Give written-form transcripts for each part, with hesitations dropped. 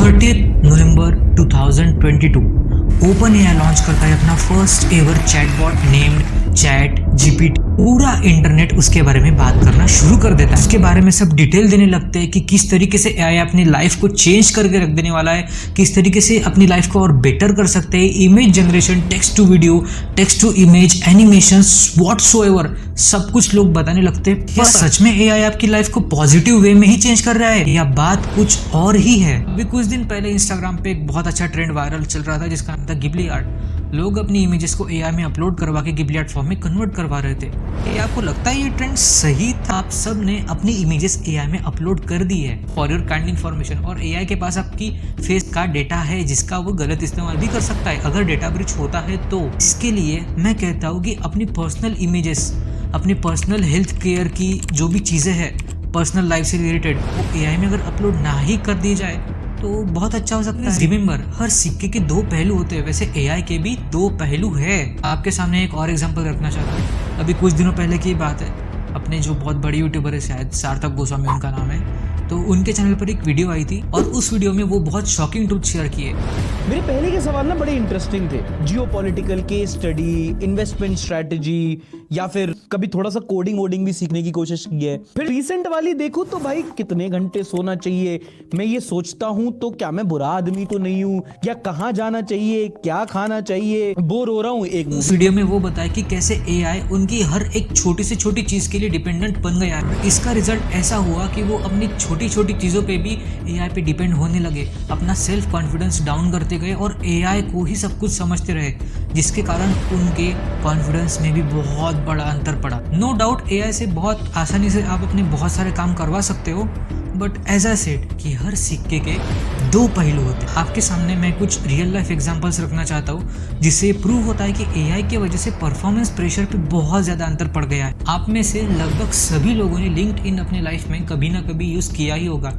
30 नवंबर 2022 open AI launch करता है अपना first ever chatbot named chat GPT. पूरा इंटरनेट उसके बारे में बात करना शुरू कर देता है, उसके बारे में सब डिटेल देने लगते हैं कि किस तरीके से एआई अपनी लाइफ को चेंज करके रख देने वाला है, किस तरीके से अपनी लाइफ को और बेटर कर सकते हैं। Image generation, text to video, text to image, animation, whatsoever सब कुछ लोग बताने लगते हैं। क्या सच में एआई आपकी लाइफ को पॉजिटिव वे में ही चेंज कर रहा है या बात कुछ और ही है? अभी कुछ दिन पहले इंस्टाग्राम पे एक बहुत अच्छा ट्रेंड वायरल चल रहा था जिसका नाम था गिबली आर्ट। लोग अपनी इमेजेस को एआई में अपलोड करवा के गिबली आर्ट फॉर्म में कन्वर्ट करवा रहे थे। क्या आपको लगता है ये ट्रेंड सही था? आप सब ने अपनी इमेजेस एआई में अपलोड कर दी है फॉर योर काइंड इन्फॉर्मेशन, और एआई के पास आपकी फेस का डेटा है जिसका वो गलत इस्तेमाल भी कर सकता है अगर डेटा ब्रीच होता है तो। इसके लिए मैं कहता हूँ कि अपनी पर्सनल इमेजेस, अपनी पर्सनल हेल्थ केयर की जो भी चीज़ें हैं पर्सनल लाइफ से रिलेटेड, वो एआई में अगर अपलोड ना ही कर दी जाए तो बहुत अच्छा हो सकता है। रिमेंबर, हर सिक्के के दो पहलू होते हैं, वैसे एआई के भी दो पहलू है। आपके सामने एक और एग्जांपल रखना चाहता हूँ। अभी कुछ दिनों पहले की बात है, अपने जो बहुत बड़ी यूट्यूबर है, शायद सार्थक गोस्वामी उनका नाम है, तो उनके चैनल पर एक वीडियो आई थी और उस वीडियो में वो बहुत शॉकिंग ट्रूथ शेयर किए। मेरे पहले के सवाल ना बड़े इंटरेस्टिंग थे, geopolitical case study, investment strategy, या फिर कभी थोड़ा सा कोडिंग वोडिंग भी सीखने की कोशिश की है। फिर रिसेंट वाली देखूं तो भाई कितने घंटे सोना चाहिए, मैं ये सोचता हूं तो क्या मैं बुरा आदमी तो नहीं हूं, या कहाँ जाना चाहिए, क्या खाना चाहिए, बोर हो रहा हूं। एक वीडियो में वो बताया कि कैसे एआई उनकी हर एक छोटी से छोटी चीज के लिए डिपेंडेंट बन गया है। इसका रिजल्ट ऐसा हुआ कि वो अपनी छोटी छोटी चीजों पे भी एआई पे डिपेंड होने लगे, अपना सेल्फ कॉन्फिडेंस डाउन करते गए और एआई को ही सब कुछ समझते रहे, जिसके कारण उनके कॉन्फिडेंस में भी बहुत बड़ा अंतर पड़ा। नो डाउट एआई से बहुत आसानी से आप अपने बहुत सारे काम करवा सकते हो, बट एज आई सेड कि हर सिक्के के दो पहलू होते हैं। आपके सामने मैं कुछ रियल लाइफ एग्जांपल्स रखना चाहता हूँ जिससे प्रूव होता है कि एआई की वजह से परफॉर्मेंस प्रेशर पे बहुत ज़्यादा अंतर पड़ गया है। आप में से लगभग सभी लोगों ने लिंक्डइन अपने लाइफ में कभी ना कभी यूज़ किया ही होगा।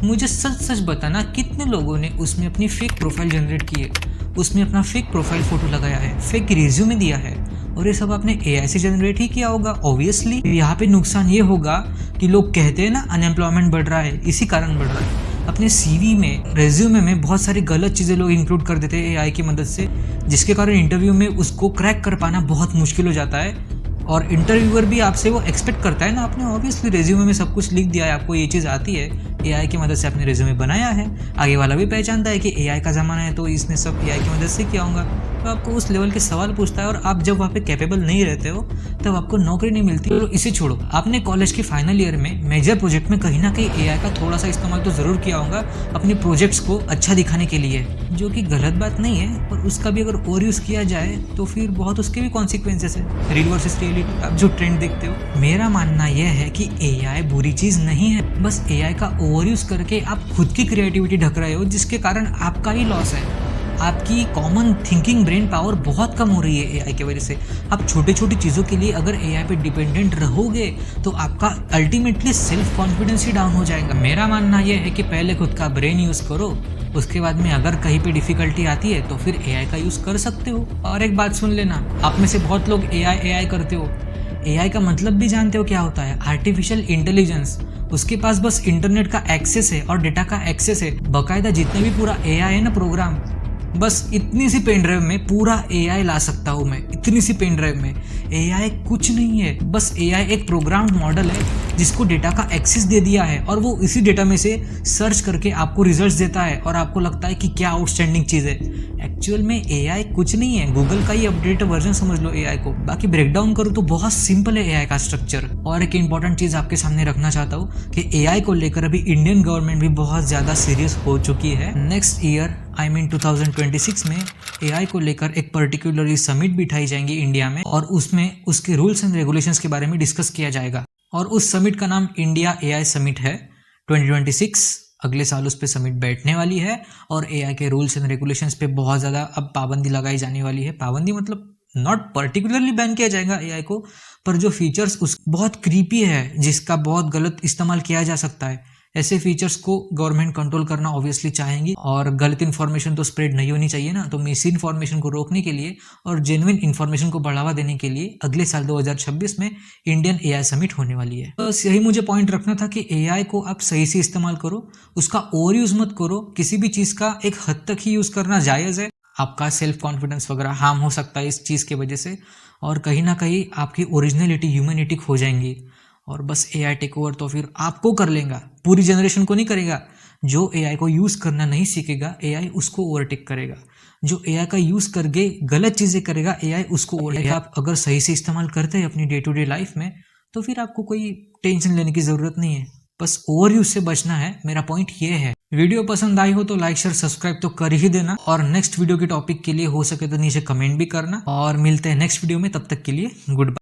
मुझे सच सच बताना, कितने लोगों ने उसमें अपनी फेक प्रोफाइल जनरेट की है, उसमें अपना फेक प्रोफाइल फोटो लगाया है, फेक रिज्यूमे दिया है, और ये सब आपने एआई से जनरेट ही किया होगा। ऑब्वियसली यहाँ पे नुकसान ये होगा कि लोग कहते हैं ना अनएम्प्लॉयमेंट बढ़ रहा है, इसी कारण बढ़ रहा है। अपने सीवी में, रेज्यूमे में बहुत सारी गलत चीज़ें लोग इंक्लूड कर देते हैं एआई की मदद से, जिसके कारण इंटरव्यू में उसको क्रैक कर पाना बहुत मुश्किल हो जाता है। और इंटरव्यूअर भी आपसे वो एक्सपेक्ट करता है ना, आपने ऑब्वियसली रेज्यूमे में सब कुछ लिख दिया है, आपको ये चीज़ आती है, एआई की मदद से आपने रेज्यूमे बनाया है, आगे वाला भी पहचानता है कि एआई का ज़माना है तो इसने सब एआई की मदद से किया होगा, तो आपको उस लेवल के सवाल पूछता है और आप जब वहाँ पे कैपेबल नहीं रहते हो तब आपको नौकरी नहीं मिलती। तो इसे छोड़ो, आपने कॉलेज के फाइनल ईयर में मेजर प्रोजेक्ट में कहीं ना कहीं एआई का थोड़ा सा इस्तेमाल तो ज़रूर किया होगा अपने प्रोजेक्ट्स को अच्छा दिखाने के लिए, जो कि गलत बात नहीं है, पर उसका भी अगर ओवर यूज़ किया जाए तो फिर बहुत उसके भी कॉन्सिक्वेंसेस है। रील वर्सेस रियलिटी, आप जो ट्रेंड देखते हो। मेरा मानना यह है कि एआई बुरी चीज़ नहीं है, बस एआई का ओवर यूज़ करके आप खुद की क्रिएटिविटी ढक रहे हो, जिसके कारण आपका ही लॉस है। आपकी कॉमन थिंकिंग ब्रेन पावर बहुत कम हो रही है एआई की वजह से। आप छोटी छोटी चीज़ों के लिए अगर एआई पे डिपेंडेंट रहोगे तो आपका अल्टीमेटली सेल्फ कॉन्फिडेंस ही डाउन हो जाएगा। मेरा मानना यह है कि पहले खुद का ब्रेन यूज़ करो, उसके बाद में अगर कहीं पे डिफ़िकल्टी आती है तो फिर एआई का यूज़ कर सकते हो। और एक बात सुन लेना, आप में से बहुत लोग एआई करते हो, एआई का मतलब भी जानते हो क्या होता है? Artificial intelligence. उसके पास बस इंटरनेट का एक्सेस है और डेटा का एक्सेस है, बाकायदा जितने भी पूरा एआई है ना प्रोग्राम, बस इतनी सी पेन ड्राइव में पूरा एआई ला सकता हूँ मैं, इतनी सी पेन ड्राइव में। एआई कुछ नहीं है, बस एआई एक प्रोग्राम्ड मॉडल है जिसको डेटा का एक्सेस दे दिया है और वो इसी डेटा में से सर्च करके आपको रिजल्ट्स देता है और आपको लगता है कि क्या आउटस्टैंडिंग चीज़ है। एक्चुअल में एआई कुछ नहीं है, गूगल का ही अपडेटेड वर्जन समझ लो एआई को। बाकी ब्रेक डाउन करूँ तो बहुत सिंपल है एआई का स्ट्रक्चर। और एक इंपॉर्टेंट चीज़ आपके सामने रखना चाहता हूँ कि एआई को लेकर अभी इंडियन गवर्नमेंट भी बहुत ज़्यादा सीरियस हो चुकी है। नेक्स्ट ईयर 2026 में एआई को लेकर एक पर्टिकुलरली समिट बिठाई जाएंगी इंडिया में, और उसमें उसके रूल्स एंड रेगुलेशंस के बारे में डिस्कस किया जाएगा। और उस समिट का नाम इंडिया एआई समिट है 2026। अगले साल उस पे समिट बैठने वाली है और एआई के रूल्स एंड रेगुलेशंस पे बहुत ज़्यादा अब पाबंदी लगाई जाने वाली है। पाबंदी मतलब नॉट पर्टिकुलरली बैन किया जाएगा एआई को, पर जो फीचर्स उस बहुत क्रीपी है, जिसका बहुत गलत इस्तेमाल किया जा सकता है, ऐसे फीचर्स को गवर्नमेंट कंट्रोल करना ऑब्वियसली चाहेंगी और गलत इन्फॉर्मेशन तो स्प्रेड नहीं होनी चाहिए ना। तो मिस इन्फॉर्मेशन को रोकने के लिए और जेन्युइन इन्फॉर्मेशन को बढ़ावा देने के लिए अगले साल 2026 में इंडियन एआई समिट होने वाली है। बस यही मुझे पॉइंट रखना था कि एआई को आप सही से इस्तेमाल करो, उसका ओवर यूज मत करो। किसी भी चीज़ का एक हद तक ही यूज करना जायज़ है। आपका सेल्फ कॉन्फिडेंस वगैरह हार्म हो सकता है इस चीज़ की वजह से, और कहीं ना कहीं आपकी ओरिजिनलिटी, ह्यूमैनिटी खो जाएंगी। और बस एआई टेक ओवर तो फिर आपको कर लेगा, पूरी जनरेशन को नहीं करेगा। जो एआई को यूज़ करना नहीं सीखेगा, एआई उसको ओवरटेक करेगा। जो एआई का यूज़ करके गलत चीज़ें करेगा, एआई उसको ओवरटेक। आप अगर सही से इस्तेमाल करते हैं अपनी डे टू डे लाइफ में, तो फिर आपको कोई टेंशन लेने की ज़रूरत नहीं है। बस ओवर यूज से बचना है, मेरा पॉइंट ये है। वीडियो पसंद आई हो तो लाइक शेयर सब्सक्राइब तो कर ही देना, और नेक्स्ट वीडियो के टॉपिक के लिए हो सके तो नीचे कमेंट भी करना, और मिलते हैं नेक्स्ट वीडियो में। तब तक के लिए गुड बाय।